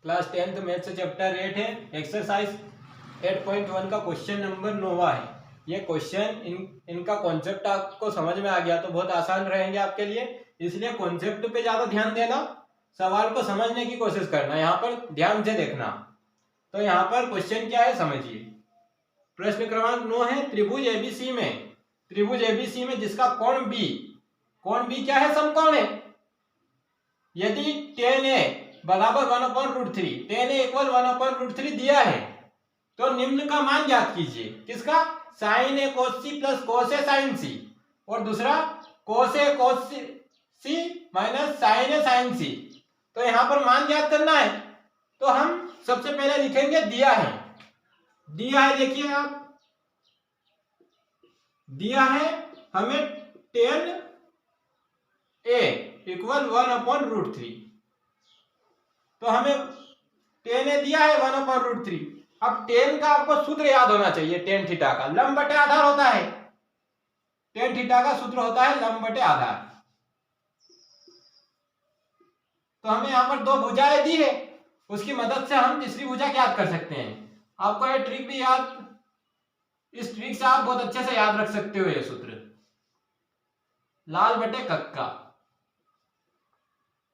Class 10th math से chapter 8 है, exercise 8.1 का क्वेश्चन नंबर 9 है। ये क्वेश्चन इनका कॉन्सेप्ट आपको समझ में आ गया तो बहुत आसान रहेंगे आपके लिए, इसलिए कॉन्सेप्ट पे ज्यादा ध्यान देना, सवाल को समझने की कोशिश करना, यहाँ पर ध्यान से देखना। तो यहाँ पर क्वेश्चन क्या है समझिए। प्रश्न क्रमांक 9 है, त्रिभुज एबीसी में जिसका कोण बी क्या है, समकोण है। यदि tan a बराबर 1/√3, tan a इक्वल 1/√3 दिया है तो निम्न का मान ज्ञात कीजिए। किसका? sin a cos c plus cos a sin c, और दूसरा cos a cos c minus sin a sin c। तो यहां पर मान ज्ञात करना है तो हम सबसे पहले लिखेंगे दिया है। देखिए आप, दिया है हमें tan a इक्वल 1/√3, तो हमें tan a दिया है 1/√3। अब tan का आपको सूत्र याद होना चाहिए, tan थीटा का लंब बटे आधार होता है। tan थीटा का सूत्र होता है लंब बटे आधार। तो हमें यहाँ पर दो भुजाएं दी है, उसकी मदद से हम तीसरी भुजा ज्ञात कर सकते हैं। आपको ये ट्रिक भी याद, इस ट्रिक से आप बहुत अच्छे से याद रख सकते हो ये सूत्र, लाल बटे कक्का।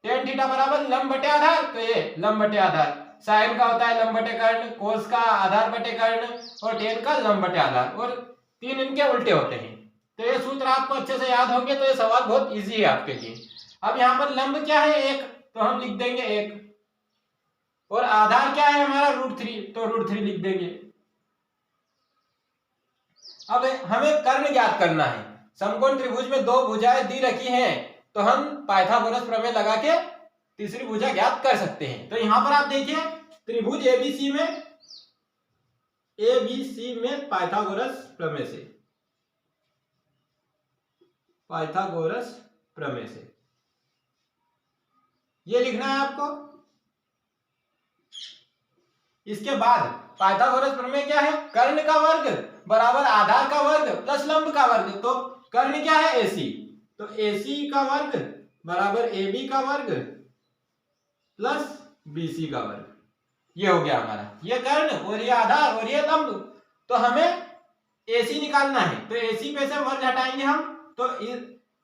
tan थीटा बराबर लंब बटे आधार, तो ये लंब बटे आधार। साइन का होता है लंब बटे कर्ण, कोस का आधार बटे कर्ण, और tan का लंब बटे आधार, और तीन इनके उल्टे होते हैं। तो ये सूत्र आपको अच्छे से याद होंगे तो ये सवाल बहुत इजी है आपके लिए। अब यहाँ पर लंब क्या है, 1, तो हम लिख देंगे 1, और आधार क्या है हमारा √3, तो √3 लिख देंगे। अब हमें कर्ण ज्ञात करना है। समकोण त्रिभुज में दो भुजाएं दी रखी हैं, तो हम पाइथागोरस प्रमेय लगा के तीसरी भुजा ज्ञात कर सकते हैं। तो यहां पर आप देखिए त्रिभुज एबीसी में पाइथागोरस प्रमेय से ये लिखना है आपको। इसके बाद पाइथागोरस प्रमेय क्या है, कर्ण का वर्ग बराबर आधार का वर्ग प्लस लंब का वर्ग। तो कर्ण क्या है, AC, तो AC का वर्ग बराबर AB का वर्ग प्लस BC का वर्ग। ये हो गया हमारा, ये कर्ण और ये आधार और ये लंब। तो हमें AC निकालना है, तो AC पे से वर्ग हटाएंगे हम, तो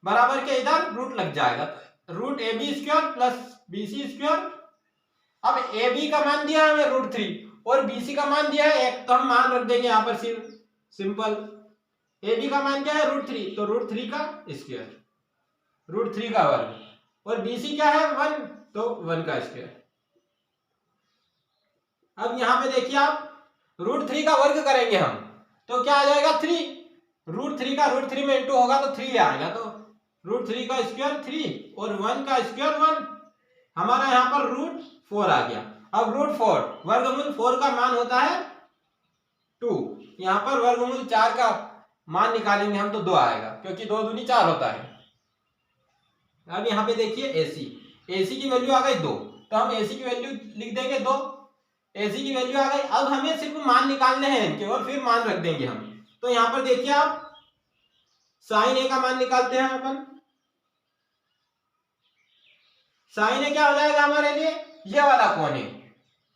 बराबर के इधर रूट लग जाएगा, √AB² प्लस BC²। अब AB का मान दिया है हमें √3 और BC का मान दिया है 1, तो हम मान रख देंगे यहाँ पर सिंपल। AB का मान क्या है √3, तो √3 का स्क्वायर, √3 का वर्ग, और BC क्या है 1, तो 1 का स्क्वायर। अब यहाँ पे देखिए आप √3 का वर्ग करेंगे हम, तो क्या आ जाएगा 3, √3 का √3 में इंटू होगा तो 3 आएगा, तो √3 का स्क्वायर 3 और 1 का स्क्वायर 1, हमारा यहाँ पर √4 आ गया। अब √4 वर्गमूल 4 का मान होता है 2, यहाँ पर वर्गमूल 4 का मान निकालेंगे हम तो 2 आएगा, क्योंकि 2 दूनी 4 होता है। अब यहाँ पे देखिए AC की वैल्यू आ गई 2, तो हम AC की वैल्यू लिख देंगे 2, AC की वैल्यू आ गई। अब हमें सिर्फ मान निकालने हैं इनके, और फिर मान रख देंगे हम। तो यहाँ पर देखिए आप sin A का मान निकालते हैं अपन। sin A क्या हो जाएगा हमारे लिए, ये वाला कोण है।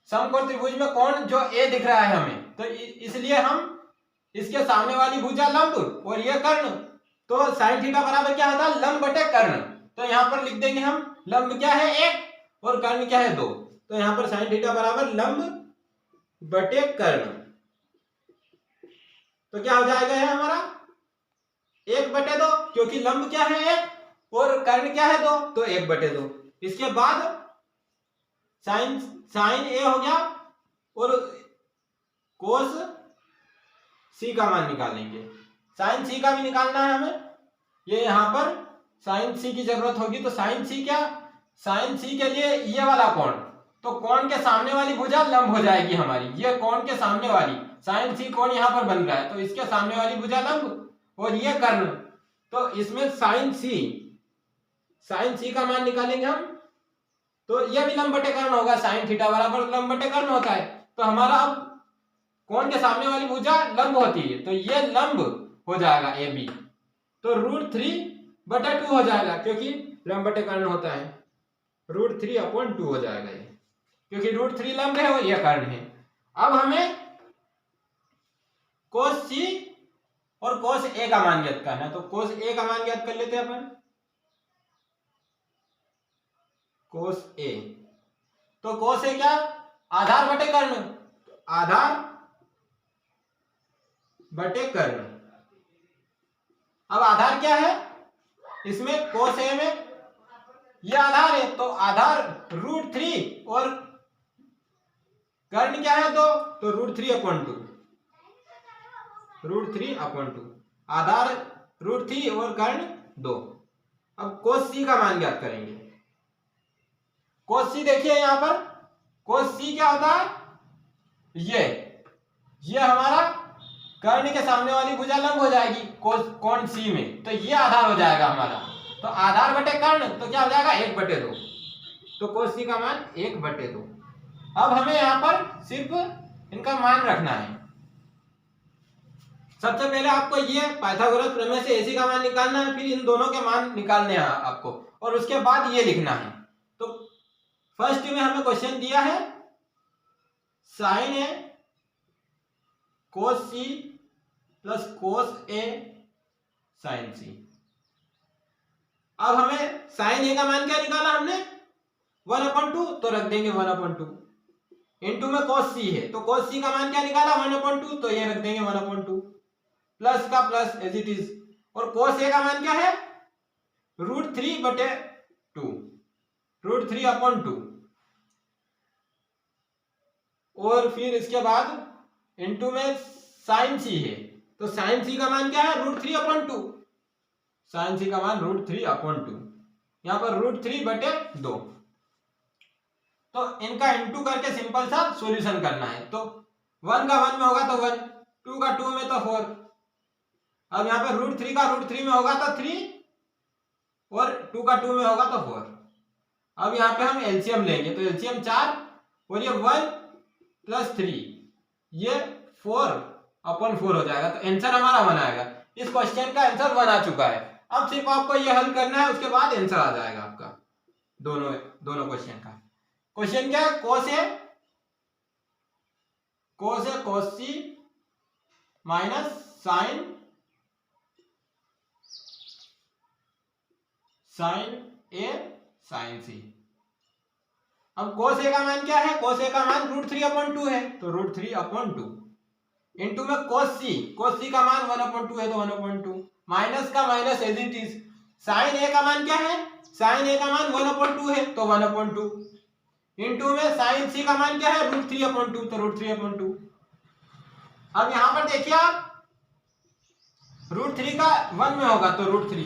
समकोण त्रिभुज में कोण जो A दिख रहा है हमें, तो इसलिए हम इसके सामने वाली भुजा लंब और ये कर्ण, तो sin थीटा बराबर क्या होता है, लंब बटे कर्ण। तो यहाँ पर लिख देंगे हम लंब क्या है 1 और कर्ण क्या है 2, तो यहाँ पर sin थीटा बराबर लंब बटे कर्ण। तो क्या हो जाएगा है हमारा 1/2, क्योंकि लंब क्या है 1 और कर्ण क्या है 2, तो 1/2। इसके बाद sin A हो गया, और cos C का मान निकालेंगे। sin C का भी निकालना है हमें, ये यहाँ पर sin C की जरूरत होगी। तो sin C के लिए ये वाला कोण, तो कोण के सामने वाली भुजा लंब हो जाएगी हमारी, ये कोण के सामने वाली sin C कोण यहाँ पर बन रहा है, तो इसके सामने वाली भुजा लंब और ये कर्ण, तो इसमें sin C का मान निकालेंगे हम, तो यह भी लंब बटे कर्ण होगा। sin थीटा बराबर लंब बटे कर्ण होता है, तो हमारा अब कोण के सामने वाली भुजा लंब होती है, तो ये लंब हो जाएगा AB, तो √3/2 हो जाएगा, क्योंकि लंब बटे कर्ण होता है, √3/2 हो जाएगा ये। क्योंकि √3 लंब है और यह कर्ण है। अब हमें cos c और cos a का मान ज्ञात करना है, तो cos a का मान ज्ञात कर लेते हैं अपन। cos a, तो cos a क्या, आधार बटे कर्ण, आधार बटे कर्ण। अब आधार क्या है इसमें, cos a में ये आधार है, तो आधार √3 और कर्ण क्या है 2, तो √3/2, √3/2, आधार √3 और कर्ण 2। अब cos c का मान ज्ञात करेंगे। cos c देखिए यहां पर, cos c क्या होता है, ये हमारा कर्ण के सामने वाली भुजा लंब हो जाएगी कोण c में, तो ये आधार हो जाएगा हमारा, तो आधार बटे कर्ण तो क्या हो जाएगा 1/2, तो cos c का मान 1/2। अब हमें यहाँ पर सिर्फ इनका मान रखना है। सबसे पहले आपको ये पाइथागोरस प्रमेय से AC का मान निकालना है, फिर इन दोनों के मान निकालने हैं आपको, और उसके बाद ये लिखना है। तो फर्स्ट में हमें क्वेश्चन दिया है sin a cos c plus cos a sin c। अब हमें sin a का मान क्या निकाला हमने 1/2, तो रख देंगे 1/2, इनटू में cos c है, तो cos c का मान क्या निकाला 1/2, तो ये रख देंगे 1/2, प्लस का प्लस एज इट इज, और cos a का मान क्या है √3/2, √3/2, और फिर इसके बाद इनटू में sin c है, तो sin c का मान क्या है √3/2, sin c का मान √3/2, यहाँ पर √3/2। तो इनका इंटू करके सिंपल सा सॉल्यूशन करना है, तो 1 का 1 में होगा तो 1, 2 का 2 में तो 4, अब यहाँ पर √3 का √3 में होगा तो 3, और 2 का 2 में होगा तो 4। अब यहाँ पे हम एलसीएम लेंगे, तो एलसीएम 4 और ये 1 प्लस 3, ये 4/4 हो जाएगा, तो आंसर हमारा 1 आएगा। इस क्वेश्चन का आंसर 1 आ चुका है। अब सिर्फ आपको ये हल करना है, उसके बाद आंसर आ जाएगा आपका दोनों क्वेश्चन का। क्वेश्चन क्या है, cos a cos c minus sin a sin c। अब cos a का मान क्या है, cos a का मान √3/2 है, तो √3/2 इनटू में cos c का मान 1/2 है, तो 1/2, माइनस का minus as it is. sin a का मान क्या है, sin a का मान 1/2 है, तो 1/2, इनटू में sin c का मान क्या है √3/2, तो √3/2। अब यहां पर देखिए आप, √3 का 1 में होगा तो √3,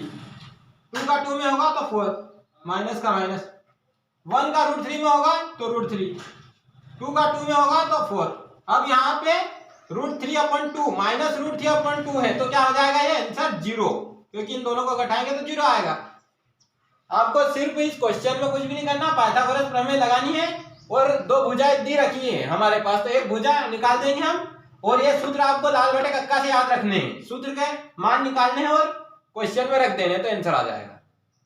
2 का 2 में होगा तो 4, माइनस का माइनस, 1 का √3 में होगा तो √3, 2 का 2 में होगा तो 4। अब यहाँ पे √3/2 माइनस √3/2 है, तो क्या हो जाएगा ये आंसर 0, क्योंकि इन दोनों को घटाएंगे तो 0 आएगा। आपको सिर्फ इस क्वेश्चन में कुछ भी नहीं करना, पाइथागोरस प्रमेय लगानी है, और 2 भुजाएं दी रखी है हमारे पास, तो एक भुजा निकाल देंगे हम, और ये सूत्र आपको लाल बटे कक्का से याद रखने हैं, सूत्र के मान निकालने हैं और क्वेश्चन में रख देने, तो आंसर आ जाएगा।